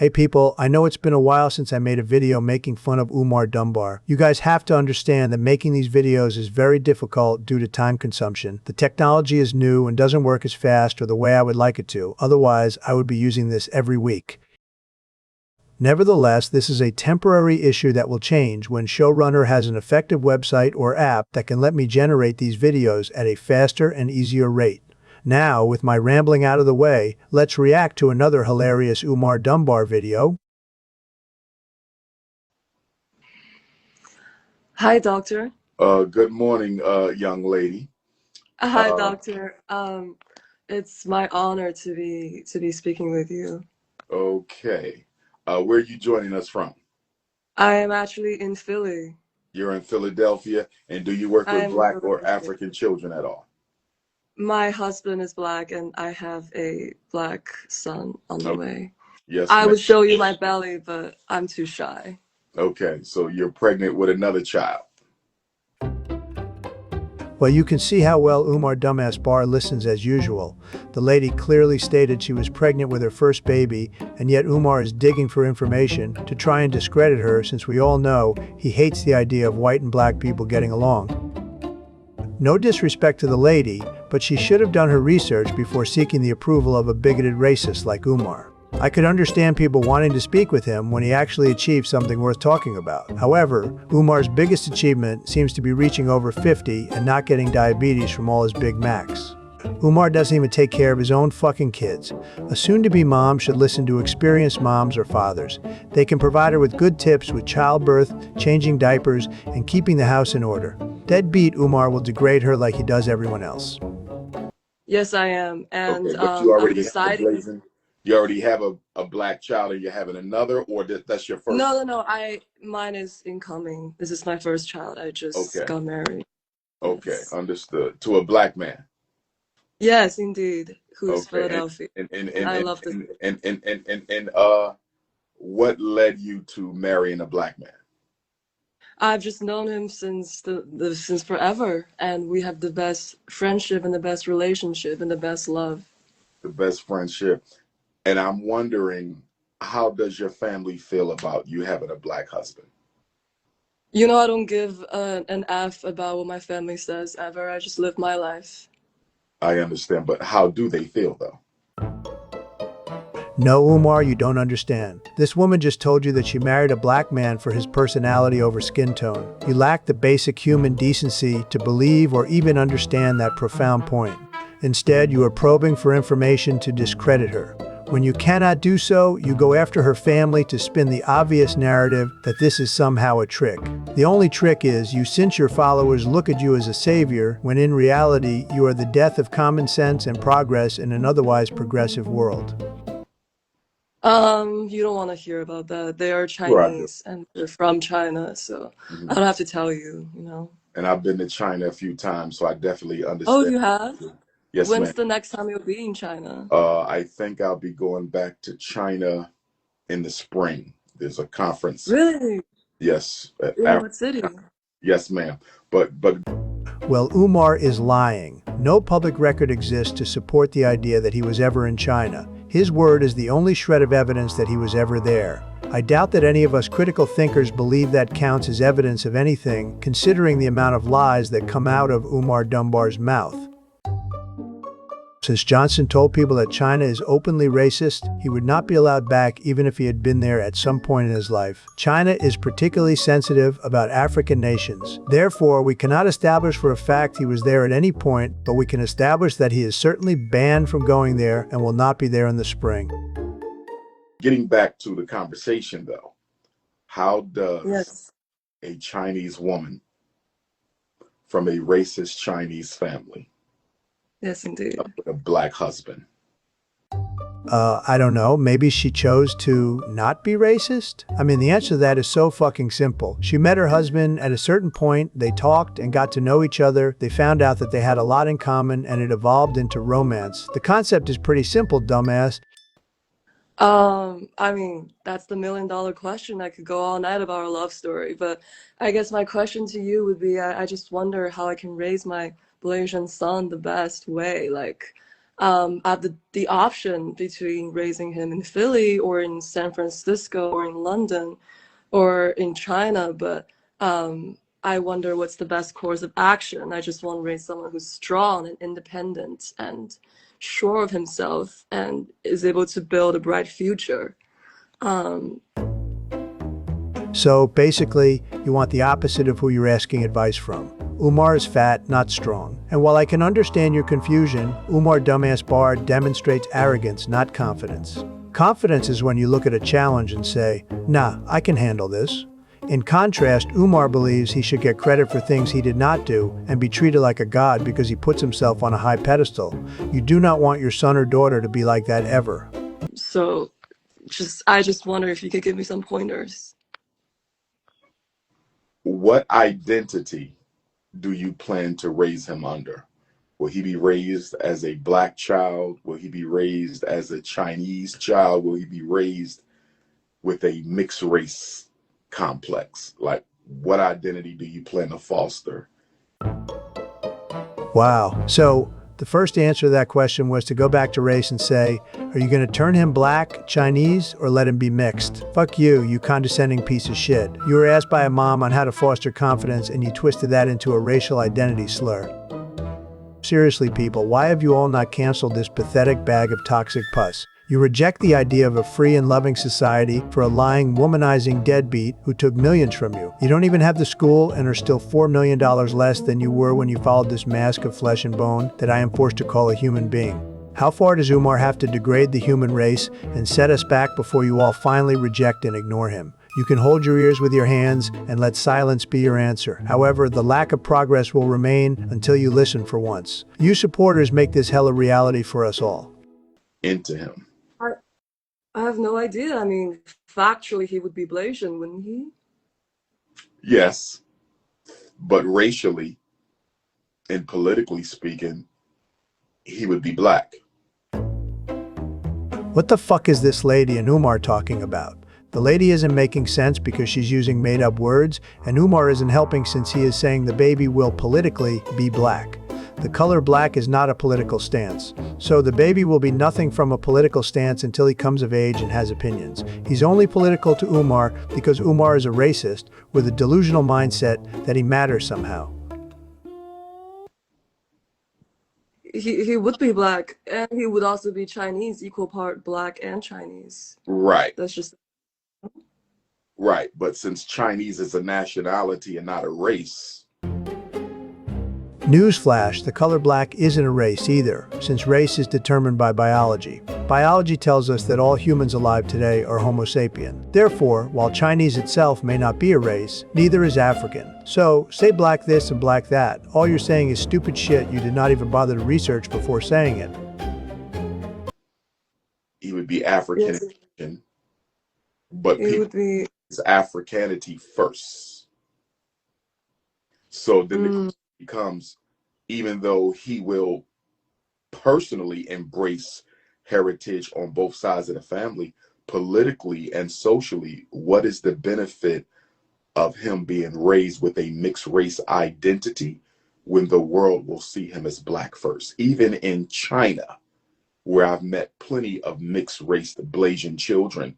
Hey people, I know it's been a while since I made a video making fun of Umar Dunbar. You guys have to understand that making these videos is very difficult due to time consumption. The technology is new and doesn't work as fast or the way I would like it to. Otherwise, I would be using this every week. Nevertheless, this is a temporary issue that will change when Showrunner has an effective website or app that can let me generate these videos at a faster and easier rate. Now, with my rambling out of the way, let's react to another hilarious Umar Dunbar video. Hi, doctor. Good morning, young lady. Hi, Uh, doctor. It's my honor to be speaking with you. okay. Where are you joining us from? I am actually in Philly. You're in Philadelphia, and do you work I with am in Black or Philadelphia. African children at all? My husband is black, and I have a black son on the Okay. way. Yes, I ma'am. would show you my belly, but I'm too shy. Okay, so you're pregnant with another child. Well, you can see how well Umar Dumbass Bar listens as usual. The lady clearly stated she was pregnant with her first baby, and yet Umar is digging for information to try and discredit her since we all know he hates the idea of white and black people getting along. No disrespect to the lady, but she should have done her research before seeking the approval of a bigoted racist like Umar. I could understand people wanting to speak with him when he actually achieved something worth talking about. However, Umar's biggest achievement seems to be reaching over 50 and not getting diabetes from all his Big Macs. Umar doesn't even take care of his own fucking kids. A soon-to-be mom should listen to experienced moms or fathers. They can provide her with good tips with childbirth, changing diapers, and keeping the house in order. Deadbeat Umar will degrade her like he does everyone else. Yes, I am, Okay, and but you I'm already have a deciding. blazing, you already have a black child, and you're having another, or that's your No, first? no, no. Mine is incoming. This is my first child. I just Okay, got married. okay, Yes. understood. To a black man. Yes, indeed. Who's Okay, Philadelphia? and and And and I and love this. and and and and, and, and what led you to marrying a black man? I've just known him since since forever, and we have the best friendship and the best relationship and the best love. The best friendship. And I'm wondering, how does your family feel about you having a black husband? You know, I don't give an F about what my family says ever. I just live my life. I understand, but how do they feel though? No, Umar, you don't understand. This woman just told you that she married a black man for his personality over skin tone. You lack the basic human decency to believe or even understand that profound point. Instead, you are probing for information to discredit her. When you cannot do so, you go after her family to spin the obvious narrative that this is somehow a trick. The only trick is you cinch your followers look at you as a savior, when in reality, you are the death of common sense and progress in an otherwise progressive world. You don't want to hear about that. They are Sure, I do. Chinese and they're from China, so I Hmm. don't have to tell you, you know. And I've been to China a few times, so I definitely Oh, understand. you have? Yes, When's ma'am. the next time you'll be in China? I think I'll be going back to China in the spring. There's a conference. Really? Yes, In what city? yes, ma'am. But Well, Umar is lying. No public record exists to support the idea that he was ever in China. His word is the only shred of evidence that he was ever there. I doubt that any of us critical thinkers believe that counts as evidence of anything, considering the amount of lies that come out of Umar Dunbar's mouth. Since Johnson told people that China is openly racist, he would not be allowed back even if he had been there at some point in his life. China is particularly sensitive about African nations. Therefore, we cannot establish for a fact he was there at any point, but we can establish that he is certainly banned from going there and will not be there in the spring. getting back to the conversation though, how does Yes. a Chinese woman from a racist Chinese family Yes, indeed. with a black husband? I don't know, maybe she chose to not be racist? I mean, the answer to that is so fucking simple. She met her husband at a certain point, they talked and got to know each other, they found out that they had a lot in common, and it evolved into romance. The concept is pretty simple, dumbass. I mean, that's the $1 million question. I could go all night about our love story, but I guess my question to you would be, I just wonder how I can raise my Malaysian son the best way. Like, I have the option between raising him in Philly or in San Francisco or in London or in China, but I wonder what's the best course of action. I just want to raise someone who's strong and independent and sure of himself and is able to build a bright future. Um, So basically, you want the opposite of who you're asking advice from. Umar is fat, not strong. And while I can understand your confusion, Umar Dumbass Bar demonstrates arrogance, not confidence. Confidence is when you look at a challenge and say, nah, I can handle this. In contrast, Umar believes he should get credit for things he did not do and be treated like a god because he puts himself on a high pedestal. You do not want your son or daughter to be like that ever. so I just wonder if you could give me some pointers. What identity do you plan to raise him under? Will he be raised as a black child? Will he be raised as a Chinese child? Will he be raised with a mixed race complex? Like, what identity do you plan to foster? Wow. So the first answer to that question was to go back to race and say, are you going to turn him black, Chinese, or let him be mixed? Fuck you, you condescending piece of shit. You were asked by a mom on how to foster confidence and you twisted that into a racial identity slur. Seriously, people, why have you all not canceled this pathetic bag of toxic pus? You reject the idea of a free and loving society for a lying, womanizing deadbeat who took millions from you. You don't even have the school and are still $4 million less than you were when you followed this mask of flesh and bone that I am forced to call a human being. How far does Umar have to degrade the human race and set us back before you all finally reject and ignore him? You can hold your ears with your hands and let silence be your answer. However, the lack of progress will remain until you listen for once. You supporters make this hell a reality for us all. Into him. I, I have no idea. I mean, factually, he would be Blasian, wouldn't he? Yes, but racially and politically speaking, he would be black. What the fuck is this lady and Umar talking about? The lady isn't making sense because she's using made-up words, and Umar isn't helping since he is saying the baby will politically be black. The color black is not a political stance. So the baby will be nothing from a political stance until he comes of age and has opinions. He's only political to Umar because Umar is a racist with a delusional mindset that he matters somehow. He would be black, and he would also be Chinese, equal part black and Chinese. Right, That's just right. But since Chinese is a nationality and not a race, Newsflash, the color black isn't a race either, since race is determined by biology. Biology tells us that all humans alive today are Homo sapien. Therefore, while Chinese itself may not be a race, neither is African. So, say black this and black that. All you're saying is stupid shit you did not even bother to research before saying it. he would be African yes, American, but he people would be. is Africanity first. So then the Mm, question becomes, even though he will personally embrace heritage on both sides of the family, politically and socially, what is the benefit of him being raised with a mixed race identity when the world will see him as black first? Even in China, where I've met plenty of mixed race Blasian children.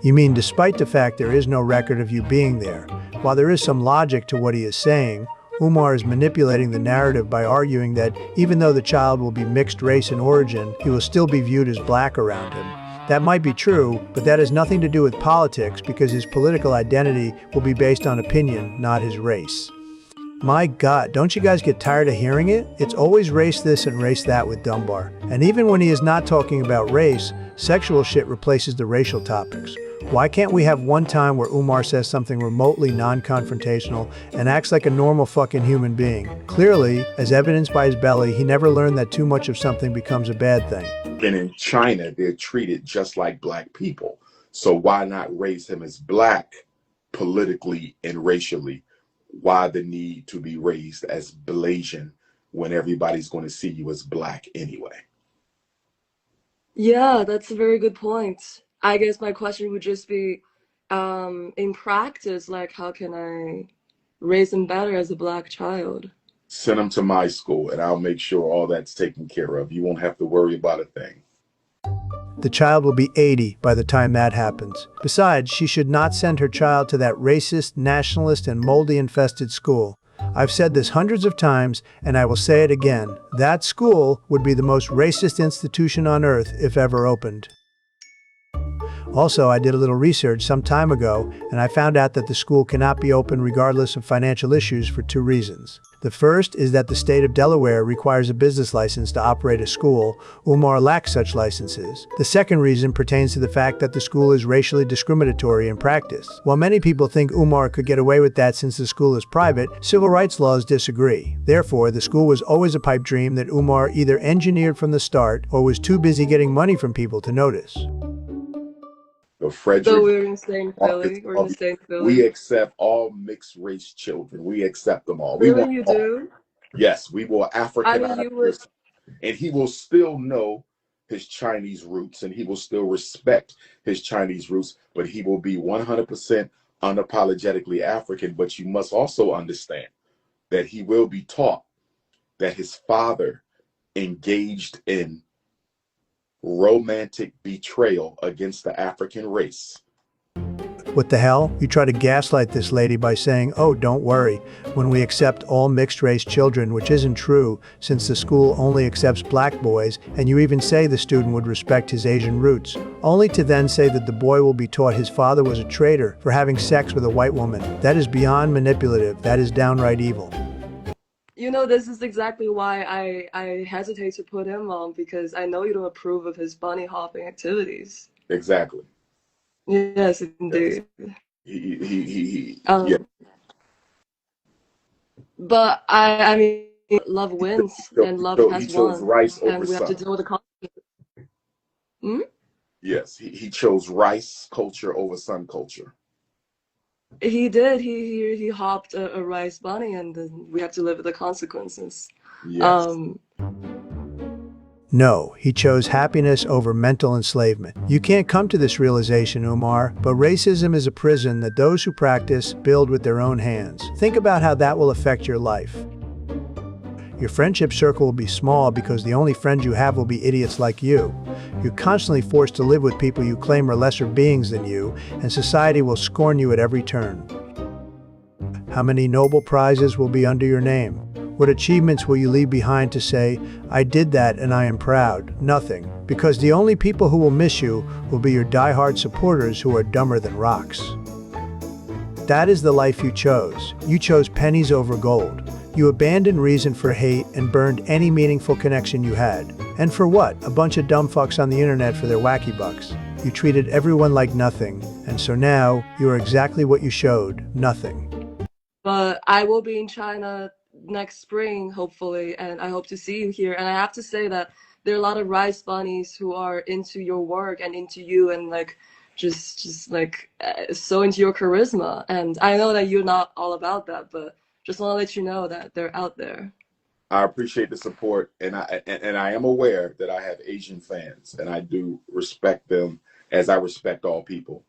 You mean despite the fact there is no record of you being there, while there is some logic to what he is saying, Umar is manipulating the narrative by arguing that even though the child will be mixed race in origin, he will still be viewed as black around him. That might be true, but that has nothing to do with politics because his political identity will be based on opinion, not his race. My God, don't you guys get tired of hearing it? It's always race this and race that with Dunbar. And even when he is not talking about race, sexual shit replaces the racial topics. Why can't we have one time where Umar says something remotely non-confrontational and acts like a normal fucking human being? Clearly, as evidenced by his belly, he never learned that too much of something becomes a bad thing. And in China, they're treated just like black people. So why not raise him as black politically and racially? Why the need to be raised as Blasian when everybody's going to see you as black anyway? yeah, that's a very good point. I guess my question would just be, in practice, like, how can I raise him better as a black child? Send them to my school, and I'll make sure all that's taken care of. You won't have to worry about a thing. The child will be 80 by the time that happens. Besides, she should not send her child to that racist, nationalist, and moldy-infested school. I've said this hundreds of times, and I will say it again. That school would be the most racist institution on earth if ever opened. Also, I did a little research some time ago, and I found out that the school cannot be open regardless of financial issues for 2 reasons. The first is that the state of Delaware requires a business license to operate a school. Umar lacks such licenses. The second reason pertains to the fact that the school is racially discriminatory in practice. While many people think Umar could get away with that since the school is private, civil rights laws disagree. Therefore, the school was always a pipe dream that Umar either engineered from the start or was too busy getting money from people to notice. The Frederick, So we're in the same Philly. We're in the same Philly. we accept all mixed race children. We accept them all. We Really, want you all. do? Yes, we will I Africanize mean, you your would. son. And he will still know his Chinese roots, and he will still respect his Chinese roots, but he will be 100% unapologetically African. But you must also understand that he will be taught that his father engaged in romantic betrayal against the African race. What the hell? You try to gaslight this lady by saying, oh, don't worry, when we accept all mixed-race children, which isn't true, since the school only accepts black boys, and you even say the student would respect his Asian roots, only to then say that the boy will be taught his father was a traitor for having sex with a white woman. That is beyond manipulative. That is downright evil. You know, this is exactly why I hesitate to put him on, because I know you don't approve of his bunny hopping activities. Exactly. Yes, Yes. indeed. Yeah. Yeah. But I mean, love wins, and love He has chose won, rice over and we have to sun. deal with the consequences. Hmm? Yes, he chose rice culture over sun culture. He did. He hopped a rice bunny, and then we have to live with the consequences. Yes. No, he chose happiness over mental enslavement. You can't come to this realization, Umar, but racism is a prison that those who practice build with their own hands. Think about how that will affect your life. Your friendship circle will be small because the only friends you have will be idiots like you. You're constantly forced to live with people you claim are lesser beings than you, and society will scorn you at every turn. How many Nobel Prizes will be under your name? What achievements will you leave behind to say, I did that and I am proud? Nothing. Because the only people who will miss you will be your diehard supporters who are dumber than rocks. That is the life you chose. You chose pennies over gold. You abandoned reason for hate and burned any meaningful connection you had. And for what? A bunch of dumb fucks on the internet for their wacky bucks. You treated everyone like nothing, and so now you are exactly what you showed, nothing. But I will be in China next spring, hopefully, and I hope to see you here. And I have to say that there are a lot of rice bunnies who are into your work and into you, and like just like so into your charisma. And I know that you're not all about that, but just want to let you know that they're out there. I appreciate the support, and I am aware that I have Asian fans, and I do respect them as I respect all people.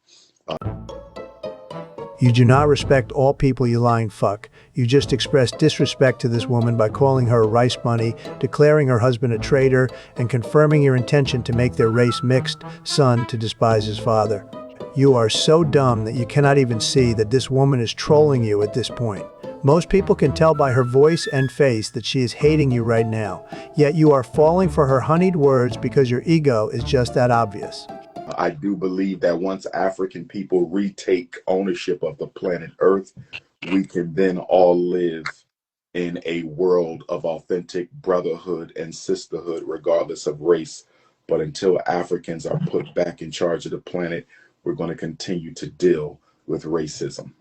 You do not respect all people, you lying fuck. You just expressed disrespect to this woman by calling her a rice bunny, declaring her husband a traitor, and confirming your intention to make their race mixed son to despise his father. You are so dumb that you cannot even see that this woman is trolling you at this point. Most people can tell by her voice and face that she is hating you right now, yet you are falling for her honeyed words because your ego is just that obvious. I do believe that once African people retake ownership of the planet Earth, we can then all live in a world of authentic brotherhood and sisterhood, regardless of race. But until Africans are put back in charge of the planet, we're going to continue to deal with racism.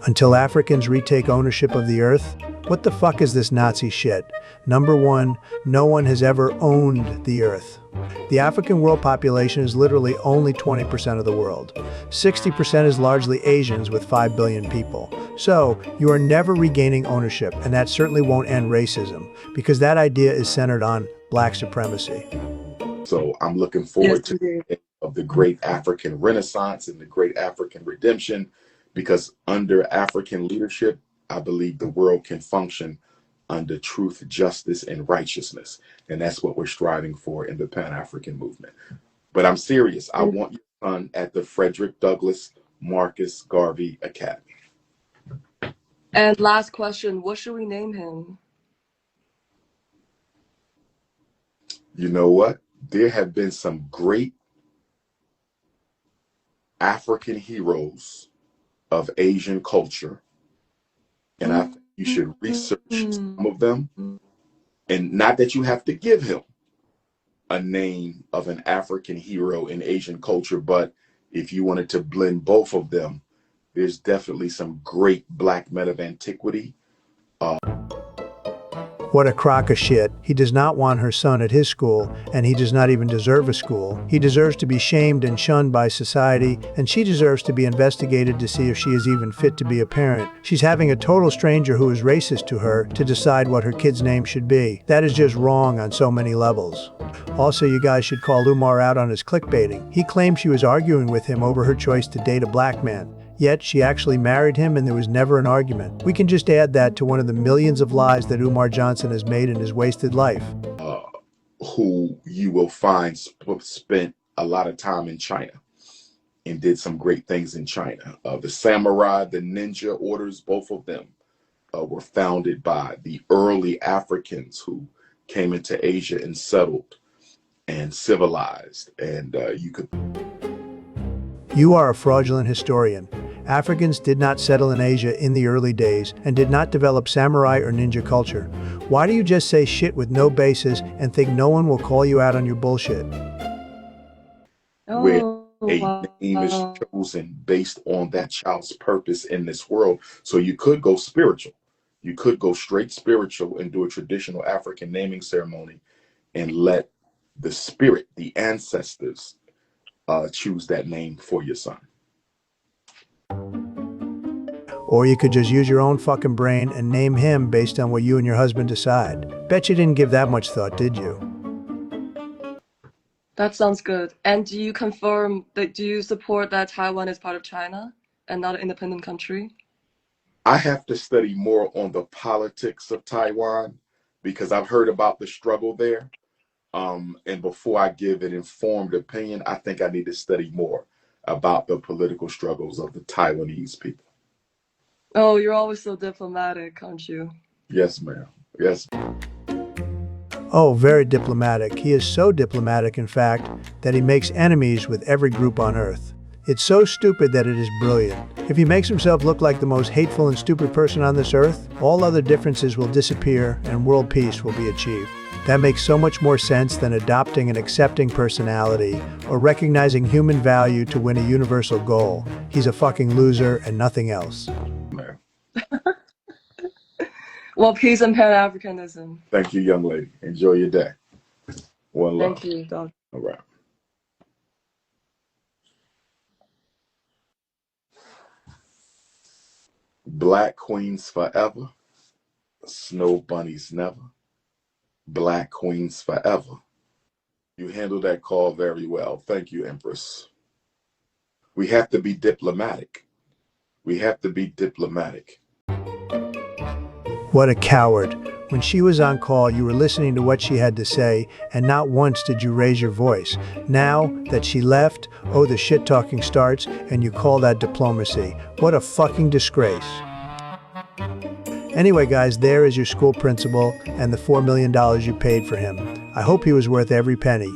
Until Africans retake ownership of the earth? What the fuck is this Nazi shit? Number one, no one has ever owned the earth. The African world population is literally only 20% of the world. 60% is largely Asians with 5 billion people. So, you are never regaining ownership, and that certainly won't end racism, because that idea is centered on black supremacy. So I'm looking forward Yes, to of the great African Renaissance and the great African redemption, because under African leadership, I believe the world can function under truth, justice, and righteousness. And that's what we're striving for in the Pan-African movement. But I'm serious. I And, want your son at the Frederick Douglass Marcus Garvey Academy. and last question, what should we name him? You know what? There have been some great African heroes of Asian culture, and I think you should research some of them. And not that you have to give him a name of an African hero in Asian culture, but if you wanted to blend both of them, there's definitely some great Black men of antiquity. What a crock of shit. He does not want her son at his school, and he does not even deserve a school. He deserves to be shamed and shunned by society, and she deserves to be investigated to see if she is even fit to be a parent. She's having a total stranger who is racist to her to decide what her kid's name should be. That is just wrong on so many levels. Also, you guys should call Umar out on his clickbaiting. He claimed she was arguing with him over her choice to date a black man. Yet she actually married him and there was never an argument. We can just add that to one of the millions of lies that Umar Johnson has made in his wasted life. Who you will find spent a lot of time in China and did some great things in China. The samurai, the ninja orders, both of them were founded by the early Africans who came into Asia and settled and civilized. And You are a fraudulent historian. Africans did not settle in Asia in the early days and did not develop samurai or ninja culture. Why do you just say shit with no basis and think no one will call you out on your bullshit? Where Oh, a name is wow. chosen based on that child's purpose in this world. So you could go spiritual. You could go straight spiritual and do a traditional African naming ceremony and let the spirit, the ancestors, choose that name for your son. Or you could just use your own fucking brain and name him based on what you and your husband decide. Bet you didn't give that much thought, did you? That sounds good. And do you confirm that, do you support that Taiwan is part of China and not an independent country? I have to study more on the politics of Taiwan because I've heard about the struggle there. And before I give an informed opinion, I think I need to study more about the political struggles of the Taiwanese people. Oh, you're always so diplomatic, aren't you? Yes, ma'am. Yes. Oh, very diplomatic. He is so diplomatic, in fact, that he makes enemies with every group on Earth. It's so stupid that it is brilliant. If he makes himself look like the most hateful and stupid person on this earth, all other differences will disappear and world peace will be achieved. That makes so much more sense than adopting an accepting personality or recognizing human value to win a universal goal. He's a fucking loser and nothing else. Ma'am. Well, peace and Pan-Africanism. Thank you, young lady. Enjoy your day. One love. Thank you, Doc. All right. Black queens forever. Snow bunnies never. Black queens forever. You handled that call very well. Thank you, Empress. We have to be diplomatic. We have to be diplomatic. What a coward. When she was on call, you were listening to what she had to say, and not once did you raise your voice. Now that she left, oh, the shit talking starts, and you call that diplomacy. What a fucking disgrace. Anyway, guys, there is your school principal and the $4 million you paid for him. I hope he was worth every penny.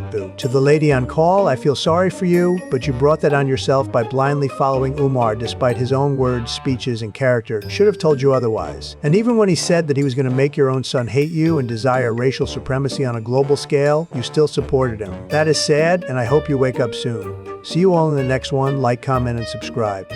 Boo. To the lady on call, I feel sorry for you, but you brought that on yourself by blindly following Umar despite his own words, speeches, and character. Should have told you otherwise. And even when he said that he was going to make your own son hate you and desire racial supremacy on a global scale, you still supported him. That is sad, and I hope you wake up soon. See you all in the next one. Like, comment, and subscribe.